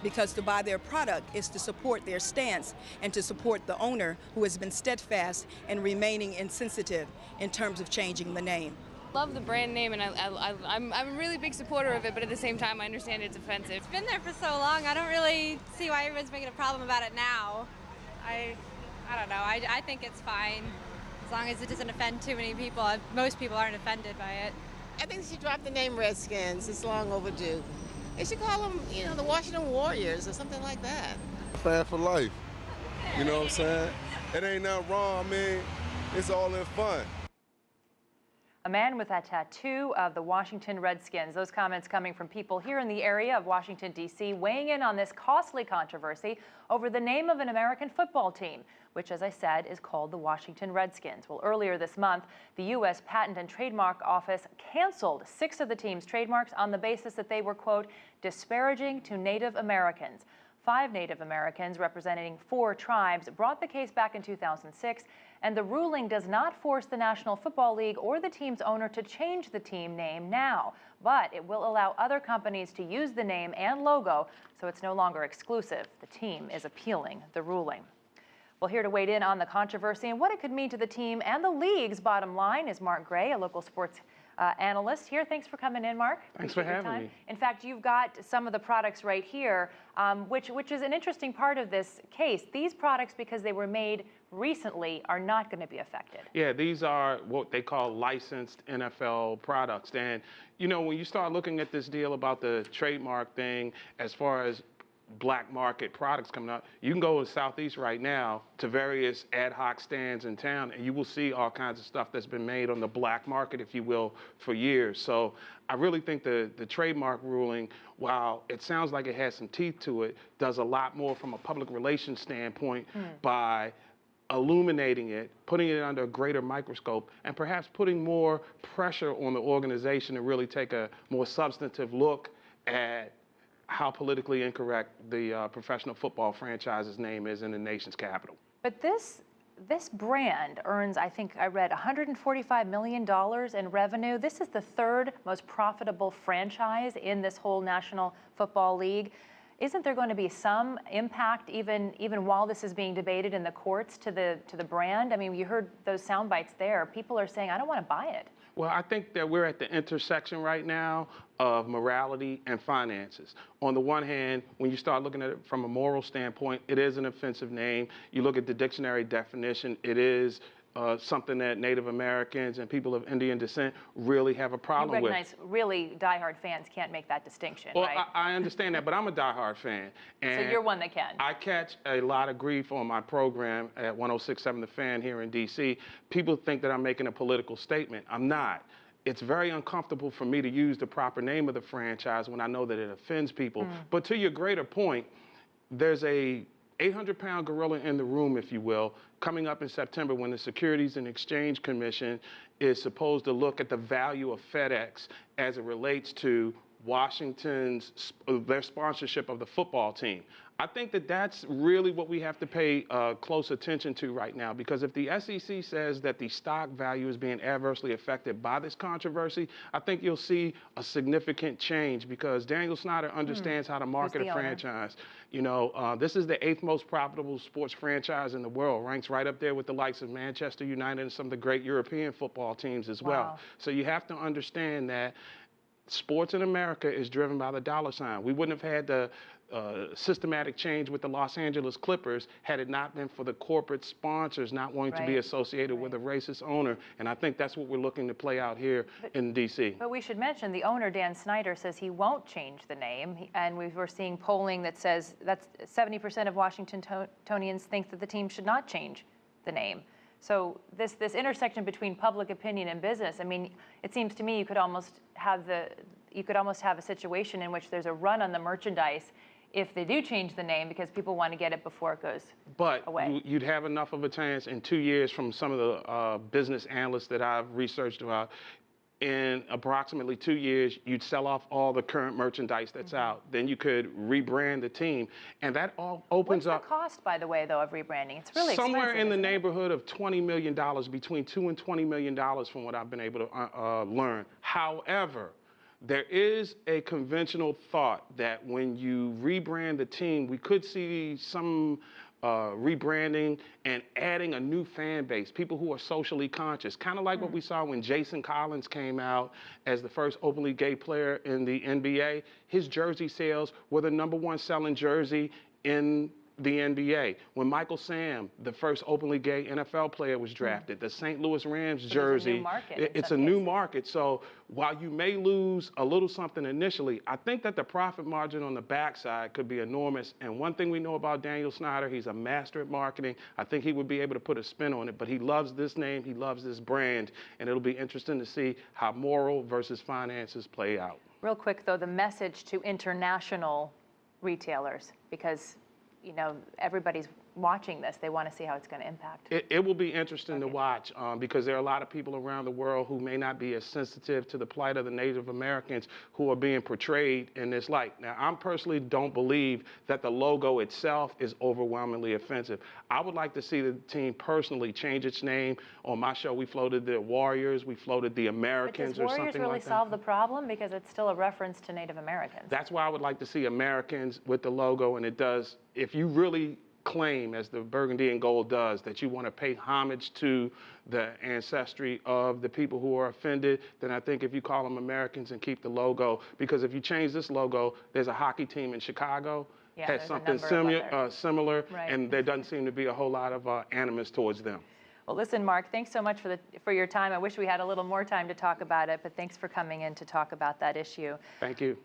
because to buy their product is to support their stance and to support the owner who has been steadfast and remaining insensitive in terms of changing the name. Love the brand name, and I'm a really big supporter of it, but at the same time I understand it's offensive. It's been there for so long, I don't really see why everyone's making a problem about it now. I don't know, I think it's fine as long as it doesn't offend too many people. Most people aren't offended by it. I think they should drop the name Redskins. It's long overdue. They should call them, the Washington Warriors or something like that. Fan for life. You know what I'm saying? It ain't nothing wrong. I mean, it's all in fun. A man with a tattoo of the Washington Redskins. Those comments coming from people here in the area of Washington, D.C., weighing in on this costly controversy over the name of an American football team, which, as I said, is called the Washington Redskins. Well, earlier this month, the U.S. Patent and Trademark Office canceled 6 of the team's trademarks on the basis that they were, quote, disparaging to Native Americans. 5 Native Americans representing 4 tribes brought the case back in 2006, and the ruling does not force the National Football League or the team's owner to change the team name now, but it will allow other companies to use the name and logo, so it's no longer exclusive. The team is appealing the ruling. Well, here to weigh in on the controversy and what it could mean to the team and the league's bottom line is Mark Gray, a local sports analyst here. Thanks for coming in, Mark. Thanks for having me. In fact, you've got some of the products right here, which is an interesting part of this case. These products, because they were made recently, are not going to be affected. Yeah, these are what they call licensed NFL products. And, when you start looking at this deal about the trademark thing, as far as black market products coming out, you can go in Southeast right now to various ad hoc stands in town, and you will see all kinds of stuff that's been made on the black market, if you will, for years. So I really think the trademark ruling, while it sounds like it has some teeth to it, does a lot more from a public relations standpoint by illuminating it, putting it under a greater microscope, and perhaps putting more pressure on the organization to really take a more substantive look at how politically incorrect the professional football franchise's name is in the nation's capital. But this brand earns, I think I read, $145 million in revenue. This is the 3rd most profitable franchise in this whole National Football League. Isn't there going to be some impact, even while this is being debated in the courts, to the brand? I mean, you heard those sound bites there. People are saying, I don't want to buy it. Well, I think that we're at the intersection right now of morality and finances. On the one hand, when you start looking at it from a moral standpoint, it is an offensive name. You look at the dictionary definition, it is something that Native Americans and people of Indian descent really have a problem with. You recognize really diehard fans can't make that distinction, well, right? I understand that, but I'm a diehard fan. And so you're one that can. I catch a lot of grief on my program at 106.7 The Fan here in D.C. People think that I'm making a political statement. I'm not. It's very uncomfortable for me to use the proper name of the franchise when I know that it offends people. But to your greater point, there's a 800-pound gorilla in the room, if you will, coming up in September when the Securities and Exchange Commission is supposed to look at the value of FedEx as it relates to Washington's, their sponsorship of the football team. I think that that's really what we have to pay close attention to right now, because if the SEC says that the stock value is being adversely affected by this controversy, I think you'll see a significant change, because Daniel Snyder understands how to market a franchise. This is the 8th most profitable sports franchise in the world, ranks right up there with the likes of Manchester United and some of the great European football teams as well. So you have to understand that sports in America is driven by the dollar sign. We wouldn't have had the systematic change with the Los Angeles Clippers had it not been for the corporate sponsors not wanting to be associated with a racist owner. And I think that's what we're looking to play out here in D.C. But we should mention the owner, Dan Snyder, says he won't change the name. And we're seeing polling that says that 70% of Washingtonians think that the team should not change the name. So this intersection between public opinion and business, I mean, it seems to me you could almost have a situation in which there's a run on the merchandise if they do change the name, because people want to get it before it goes away. But you'd have enough of a chance in 2 years, from some of the business analysts that I've researched about, in approximately 2 years, you'd sell off all the current merchandise that's out. Then you could rebrand the team. And that all opens up. What's the cost, by the way, though, of rebranding? It's really somewhere expensive, in the neighborhood of $20 million, between $2 and $20 million from what I've been able to learn. However, There is a conventional thought that when you rebrand the team, we could see some rebranding and adding a new fan base, people who are socially conscious, kind of like what we saw when Jason Collins came out as the first openly gay player in the NBA. His jersey sales were the #1 selling jersey in the NBA. When Michael Sam, the first openly gay NFL player, was drafted, the St. Louis Rams jersey, it's a new market. So while you may lose a little something initially, I think that the profit margin on the backside could be enormous. And one thing we know about Daniel Snyder, he's a master at marketing. I think he would be able to put a spin on it, but he loves this name, he loves this brand, and it'll be interesting to see how moral versus finances play out. Real quick, though, the message to international retailers, because you know, everybody's watching this. They want to see how it's going to impact. It will be interesting to watch because there are a lot of people around the world who may not be as sensitive to the plight of the Native Americans who are being portrayed in this light. Now, I personally don't believe that the logo itself is overwhelmingly offensive. I would like to see the team personally change its name. On my show, we floated the Warriors, we floated the Americans or something like that. Does Warriors really solve the problem? Because it's still a reference to Native Americans. That's why I would like to see Americans with the logo, and it does, if you really claim, as the burgundy and gold does, that you want to pay homage to the ancestry of the people who are offended, then I think if you call them Americans and keep the logo, because if you change this logo, there's a hockey team in Chicago, has something similar, right. And there doesn't seem to be a whole lot of animus towards them. Well, listen, Mark, thanks so much for your time. I wish we had a little more time to talk about it, but thanks for coming in to talk about that issue. Thank you.